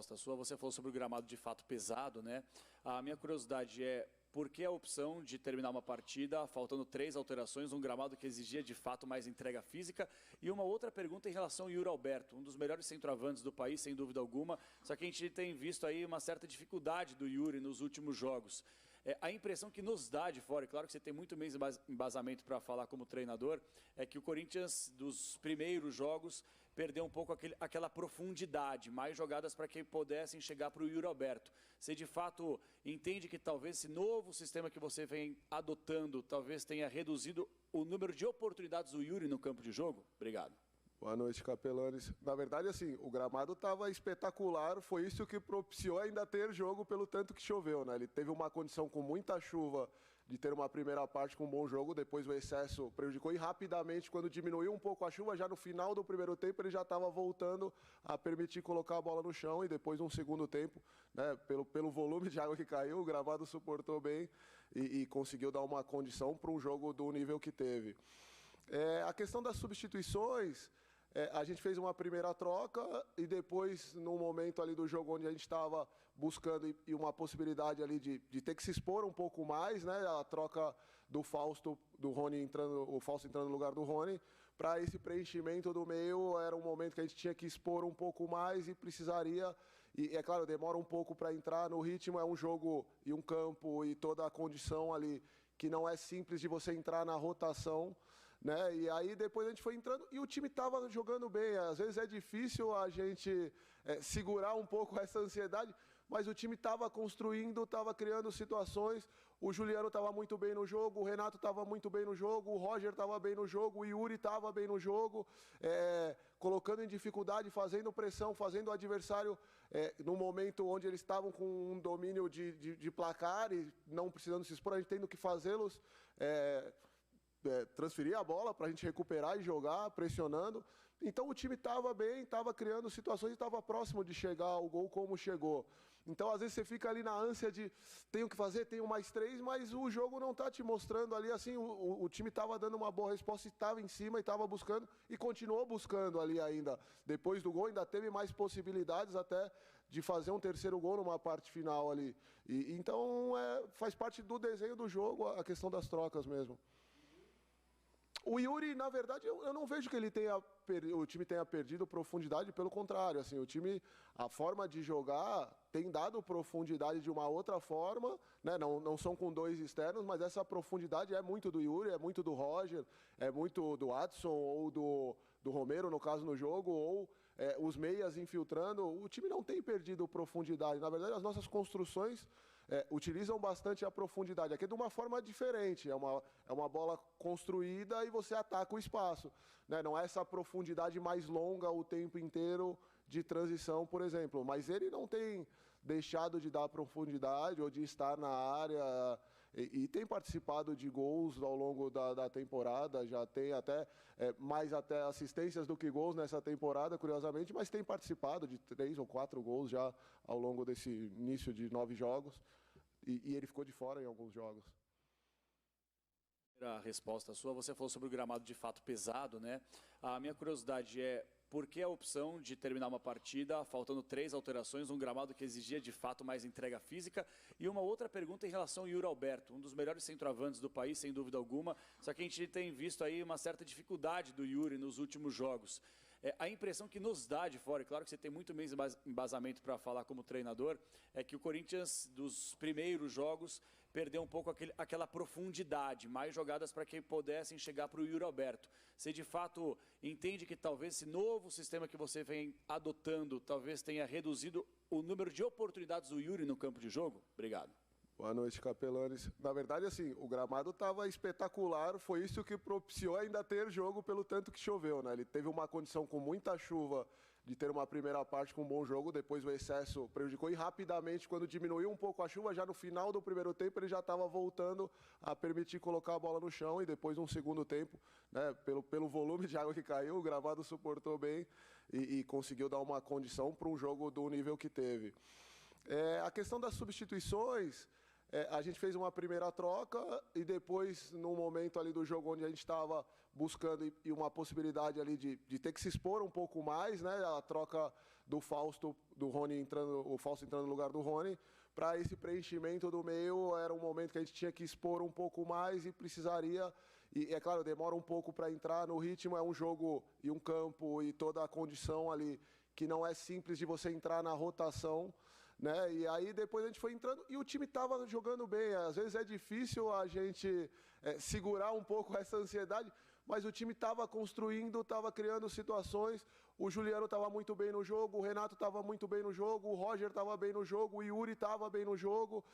resposta sua. Você falou sobre o gramado de fato pesado, né? A minha curiosidade é: por que a opção de terminar uma partida faltando 3 alterações, um gramado que exigia de fato mais entrega física? E uma outra pergunta em relação ao Yuri Alberto, um dos melhores centroavantes do país, sem dúvida alguma, só que a gente tem visto aí uma certa dificuldade do Yuri nos últimos jogos. A impressão que nos dá de fora, e claro que você tem muito mais embasamento para falar como treinador, é que o Corinthians, dos primeiros jogos, perdeu um pouco aquela profundidade, mais jogadas para que pudessem chegar para o Yuri Alberto. Você de fato entende que talvez esse novo sistema que você vem adotando, talvez tenha reduzido o número de oportunidades do Yuri no campo de jogo? Obrigado. Boa noite, Capelanes. Na verdade, assim, o gramado estava espetacular, foi isso que propiciou ainda ter jogo pelo tanto que choveu, né? Ele teve uma condição com muita chuva de ter uma primeira parte com um bom jogo, depois o excesso prejudicou e rapidamente, quando diminuiu um pouco a chuva, já no final do primeiro tempo ele já estava voltando a permitir colocar a bola no chão e depois no segundo tempo, né, pelo volume de água que caiu, o gramado suportou bem e conseguiu dar uma condição para um jogo do nível que teve. A questão das substituições... a gente fez uma primeira troca e depois, no momento ali do jogo onde a gente estava buscando e uma possibilidade ali de ter que se expor um pouco mais, né? A troca do Fausto, do Rony entrando, o Fausto entrando no lugar do Rony, para esse preenchimento do meio, era um momento que a gente tinha que expor um pouco mais e precisaria, e é claro, demora um pouco para entrar no ritmo, é um jogo e um campo e toda a condição ali que não é simples de você entrar na rotação, né? E aí depois a gente foi entrando e o time estava jogando bem. Às vezes é difícil a gente segurar um pouco essa ansiedade, mas o time estava construindo, estava criando situações. O Juliano estava muito bem no jogo, o Renato estava muito bem no jogo, o Roger estava bem no jogo, o Yuri estava bem no jogo, colocando em dificuldade, fazendo pressão, fazendo o adversário no momento onde eles estavam com um domínio de placar e não precisando se expor, a gente tendo que fazê-los transferir a bola para a gente recuperar e jogar, pressionando. Então o time estava bem, estava criando situações e estava próximo de chegar ao gol como chegou. Então às vezes você fica ali na ânsia de tenho que fazer, tenho mais 3, mas o jogo não está te mostrando ali assim, o time estava dando uma boa resposta, estava em cima e estava buscando e continuou buscando ali ainda. Depois do gol ainda teve mais possibilidades até de fazer um terceiro gol numa parte final ali. Então faz parte do desenho do jogo a questão das trocas mesmo. O Yuri, na verdade, eu não vejo que o time tenha perdido profundidade, pelo contrário, assim, o time, a forma de jogar tem dado profundidade de uma outra forma, né? Não são com 2 externos, mas essa profundidade é muito do Yuri, é muito do Roger, é muito do Adson ou do Romero, no caso, no jogo, ou os meias infiltrando. O time não tem perdido profundidade, na verdade, as nossas construções utilizam bastante a profundidade. Aqui é de uma forma diferente, é uma bola construída e você ataca o espaço, né? Não é essa profundidade mais longa o tempo inteiro de transição, por exemplo. Mas ele não tem deixado de dar profundidade ou de estar na área e tem participado de gols ao longo da temporada, já tem até mais até assistências do que gols nessa temporada, curiosamente, mas tem participado de 3 ou 4 gols já ao longo desse início de 9 jogos. E ele ficou de fora em alguns jogos. A resposta sua, você falou sobre o gramado de fato pesado, né? A minha curiosidade é: por que a opção de terminar uma partida faltando 3 alterações, um gramado que exigia de fato mais entrega física? E uma outra pergunta em relação ao Yuri Alberto, um dos melhores centroavantes do país, sem dúvida alguma, só que a gente tem visto aí uma certa dificuldade do Yuri nos últimos jogos. A impressão que nos dá de fora, e claro que você tem muito mais embasamento para falar como treinador, é que o Corinthians, dos primeiros jogos, perdeu um pouco aquela profundidade, mais jogadas para que pudessem chegar para o Yuri Alberto. Você de fato entende que talvez esse novo sistema que você vem adotando, talvez tenha reduzido o número de oportunidades do Yuri no campo de jogo? Obrigado. Boa noite, Capelanes. Na verdade, assim, o gramado estava espetacular, foi isso que propiciou ainda ter jogo pelo tanto que choveu, né? Ele teve uma condição com muita chuva de ter uma primeira parte com um bom jogo, depois o excesso prejudicou e rapidamente, quando diminuiu um pouco a chuva, já no final do primeiro tempo ele já estava voltando a permitir colocar a bola no chão e depois no segundo tempo, né, pelo volume de água que caiu, o gramado suportou bem e conseguiu dar uma condição para um jogo do nível que teve. A questão das substituições... a gente fez uma primeira troca e depois, no momento ali do jogo onde a gente estava buscando e uma possibilidade ali de ter que se expor um pouco mais, né? A troca do Fausto, do Rony entrando, o Fausto entrando no lugar do Rony, para esse preenchimento do meio, era um momento que a gente tinha que expor um pouco mais e precisaria, e é claro, demora um pouco para entrar no ritmo, é um jogo e um campo e toda a condição ali que não é simples de você entrar na rotação, né? E aí depois a gente foi entrando e o time estava jogando bem. Às vezes é difícil a gente segurar um pouco essa ansiedade, mas o time estava construindo, estava criando situações. O Juliano estava muito bem no jogo, o Renato estava muito bem no jogo, o Roger estava bem no jogo, o Yuri estava bem no jogo,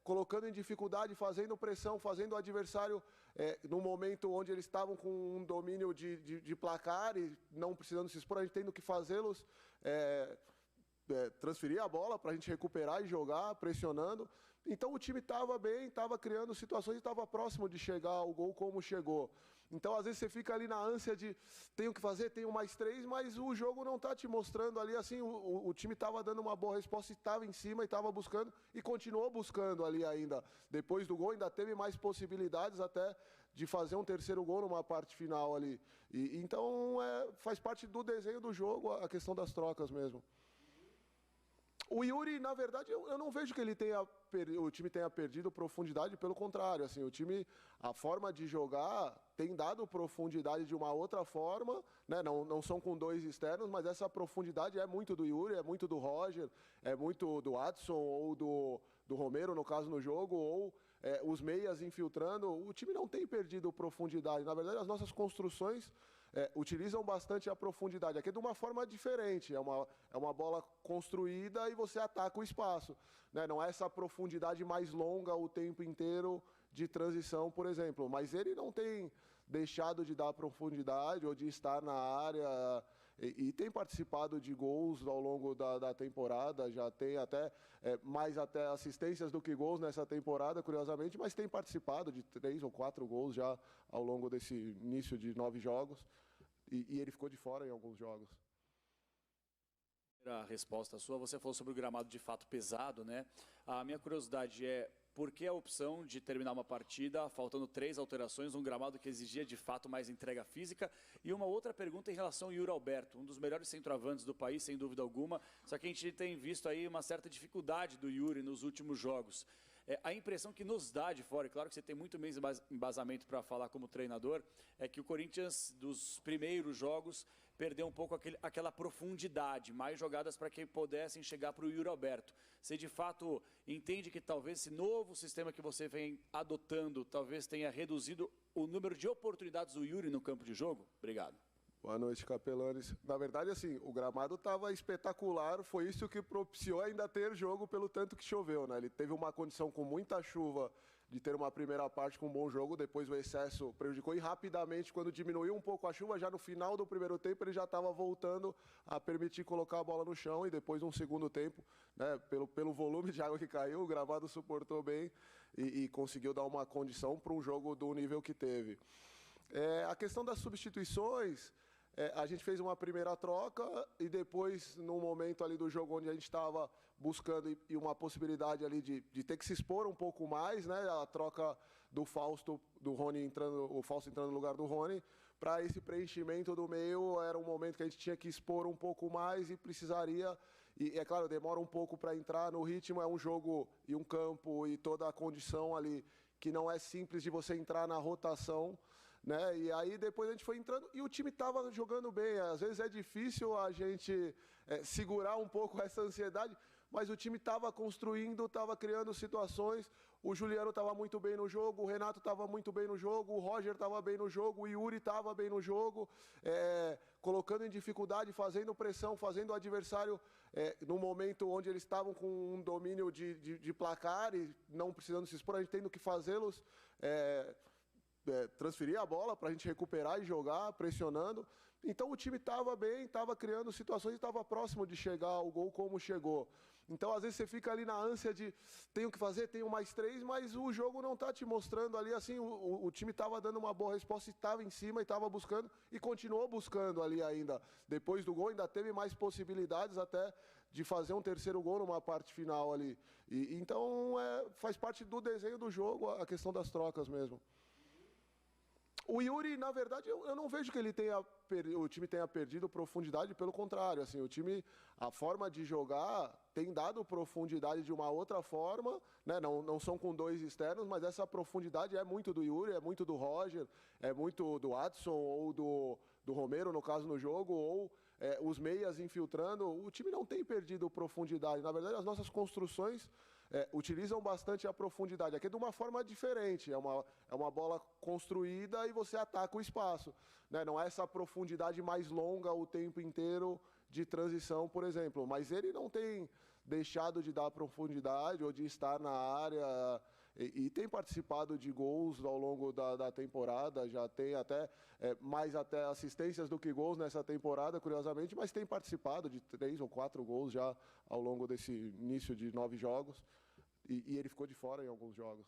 colocando em dificuldade, fazendo pressão, fazendo o adversário no momento onde eles estavam com um domínio de placar e não precisando se expor, a gente tendo que fazê-los transferir a bola para a gente recuperar e jogar, pressionando. Então o time estava bem, estava criando situações e estava próximo de chegar ao gol como chegou. Então às vezes você fica ali na ânsia de tenho que fazer, tenho mais 3, mas o jogo não está te mostrando ali assim, o time estava dando uma boa resposta, estava em cima e estava buscando e continuou buscando ali ainda. Depois do gol ainda teve mais possibilidades até de fazer um terceiro gol numa parte final ali. Então faz parte do desenho do jogo a questão das trocas mesmo. O Yuri, na verdade, eu não vejo que o time tenha perdido profundidade, pelo contrário, assim, o time, a forma de jogar tem dado profundidade de uma outra forma, né? Não são com 2 externos, mas essa profundidade é muito do Yuri, é muito do Roger, é muito do Adson ou do Romero, no caso, no jogo, ou os meias infiltrando. O time não tem perdido profundidade, na verdade, as nossas construções utilizam bastante a profundidade. Aqui é de uma forma diferente, é uma bola construída e você ataca o espaço, né? Não é essa profundidade mais longa o tempo inteiro de transição, por exemplo. Mas ele não tem deixado de dar profundidade ou de estar na área e tem participado de gols ao longo da temporada, já tem até mais até assistências do que gols nessa temporada, curiosamente, mas tem participado de 3 ou 4 gols já ao longo desse início de 9 jogos. E ele ficou de fora em alguns jogos. A resposta sua, você falou sobre o gramado de fato pesado, né? A minha curiosidade é por que a opção de terminar uma partida faltando 3 alterações, um gramado que exigia de fato mais entrega física? E uma outra pergunta em relação ao Yuri Alberto, um dos melhores centroavantes do país, sem dúvida alguma, só que a gente tem visto aí uma certa dificuldade do Yuri nos últimos jogos. A impressão que nos dá de fora, e claro que você tem muito menos embasamento para falar como treinador, é que o Corinthians, dos primeiros jogos, perdeu um pouco aquela profundidade, mais jogadas para que pudessem chegar para o Yuri Alberto. Você, de fato, entende que talvez esse novo sistema que você vem adotando, talvez tenha reduzido o número de oportunidades do Yuri no campo de jogo? Obrigado. Boa noite, Capelanes. Na verdade, assim, o gramado estava espetacular, foi isso que propiciou ainda ter jogo pelo tanto que choveu, né? Ele teve uma condição com muita chuva de ter uma primeira parte com um bom jogo, depois o excesso prejudicou e rapidamente, quando diminuiu um pouco a chuva, já no final do primeiro tempo ele já estava voltando a permitir colocar a bola no chão e depois um segundo tempo, né, pelo volume de água que caiu, o gramado suportou bem e conseguiu dar uma condição para um jogo do nível que teve. A questão das substituições, a gente fez uma primeira troca e depois, no momento ali do jogo onde a gente estava buscando e uma possibilidade ali de ter que se expor um pouco mais, né? A troca do Fausto, do Rony entrando, o Fausto entrando no lugar do Rony, para esse preenchimento do meio, era um momento que a gente tinha que expor um pouco mais e precisaria, e é claro, demora um pouco para entrar no ritmo, é um jogo e um campo e toda a condição ali que não é simples de você entrar na rotação, né? E aí depois a gente foi entrando e o time estava jogando bem. Às vezes é difícil a gente segurar um pouco essa ansiedade, mas o time estava construindo, estava criando situações. O Juliano estava muito bem no jogo, o Renato estava muito bem no jogo, o Roger estava bem no jogo, o Yuri estava bem no jogo, colocando em dificuldade, fazendo pressão, fazendo o adversário no momento onde eles estavam com um domínio de placar e não precisando se expor, a gente tendo que fazê-los transferir a bola para a gente recuperar e jogar, pressionando. Então o time estava bem, estava criando situações e estava próximo de chegar ao gol como chegou. Então às vezes você fica ali na ânsia de tenho que fazer, tenho mais 3, mas o jogo não está te mostrando ali assim, o time estava dando uma boa resposta, estava em cima e estava buscando e continuou buscando ali ainda. Depois do gol ainda teve mais possibilidades até de fazer um terceiro gol numa parte final ali. Então faz parte do desenho do jogo a questão das trocas mesmo. O Yuri, na verdade, eu não vejo que o time tenha perdido profundidade, pelo contrário, assim, o time, a forma de jogar tem dado profundidade de uma outra forma, né? Não são com dois externos, mas essa profundidade é muito do Yuri, é muito do Roger, é muito do Adson ou do Romero, no caso, no jogo, ou os meias infiltrando. O time não tem perdido profundidade. Na verdade, as nossas construções utilizam bastante a profundidade. Aqui é de uma forma diferente. É uma bola construída e você ataca o espaço, né? Não é essa profundidade mais longa o tempo inteiro de transição, por exemplo. Mas ele não tem deixado de dar profundidade ou de estar na área e tem participado de gols ao longo da temporada. Já tem mais até assistências do que gols nessa temporada, curiosamente, mas tem participado de 3 ou 4 gols já ao longo desse início de 9 jogos. E ele ficou de fora em alguns jogos.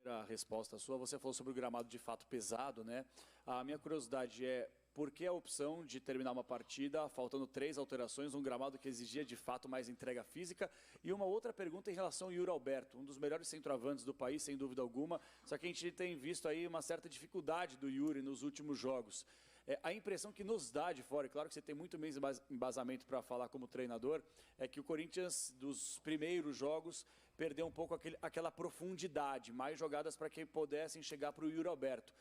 A resposta sua, você falou sobre o gramado de fato pesado, né? A minha curiosidade é por que a opção de terminar uma partida faltando 3 alterações, um gramado que exigia de fato mais entrega física? E uma outra pergunta em relação ao Yuri Alberto, um dos melhores centroavantes do país, sem dúvida alguma, só que a gente tem visto aí uma certa dificuldade do Yuri nos últimos jogos. A impressão que nos dá de fora, e claro que você tem muito mais embasamento para falar como treinador, é que o Corinthians, dos primeiros jogos, perdeu um pouco aquela profundidade, mais jogadas para que pudessem chegar para o Yuri Alberto.